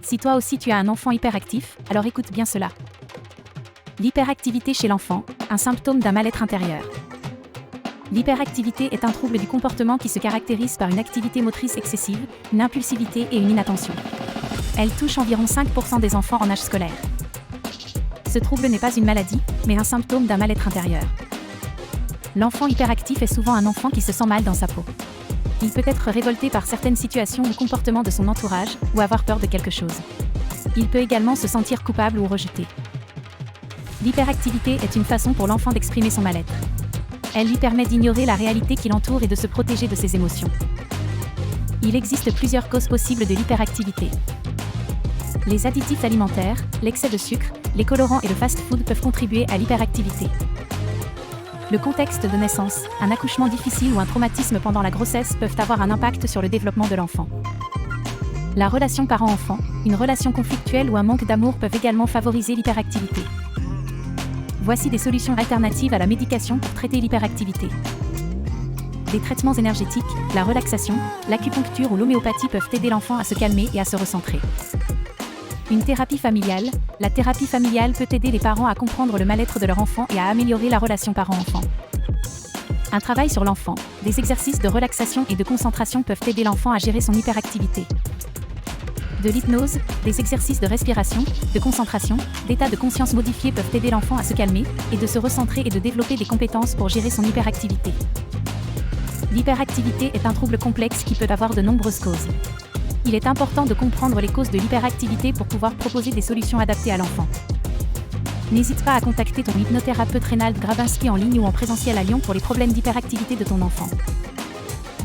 Si toi aussi tu as un enfant hyperactif, alors écoute bien cela. L'hyperactivité chez l'enfant, un symptôme d'un mal-être intérieur. L'hyperactivité est un trouble du comportement qui se caractérise par une activité motrice excessive, une impulsivité et une inattention. Elle touche environ 5% des enfants en âge scolaire. Ce trouble n'est pas une maladie, mais un symptôme d'un mal-être intérieur. L'enfant hyperactif est souvent un enfant qui se sent mal dans sa peau. Il peut être révolté par certaines situations ou comportements de son entourage, ou avoir peur de quelque chose. Il peut également se sentir coupable ou rejeté. L'hyperactivité est une façon pour l'enfant d'exprimer son mal-être. Elle lui permet d'ignorer la réalité qui l'entoure et de se protéger de ses émotions. Il existe plusieurs causes possibles de l'hyperactivité. Les additifs alimentaires, l'excès de sucre, les colorants et le fast-food peuvent contribuer à l'hyperactivité. Le contexte de naissance, un accouchement difficile ou un traumatisme pendant la grossesse peuvent avoir un impact sur le développement de l'enfant. La relation parent-enfant, une relation conflictuelle ou un manque d'amour peuvent également favoriser l'hyperactivité. Voici des solutions alternatives à la médication pour traiter l'hyperactivité. Des traitements énergétiques, la relaxation, l'acupuncture ou l'homéopathie peuvent aider l'enfant à se calmer et à se recentrer. Une thérapie familiale, la thérapie familiale peut aider les parents à comprendre le mal-être de leur enfant et à améliorer la relation parent-enfant. Un travail sur l'enfant, des exercices de relaxation et de concentration peuvent aider l'enfant à gérer son hyperactivité. De l'hypnose, des exercices de respiration, de concentration, d'état de conscience modifié peuvent aider l'enfant à se calmer et de se recentrer et de développer des compétences pour gérer son hyperactivité. L'hyperactivité est un trouble complexe qui peut avoir de nombreuses causes. Il est important de comprendre les causes de l'hyperactivité pour pouvoir proposer des solutions adaptées à l'enfant. N'hésite pas à contacter ton hypnothérapeute Reynald Grabinski en ligne ou en présentiel à Lyon pour les problèmes d'hyperactivité de ton enfant.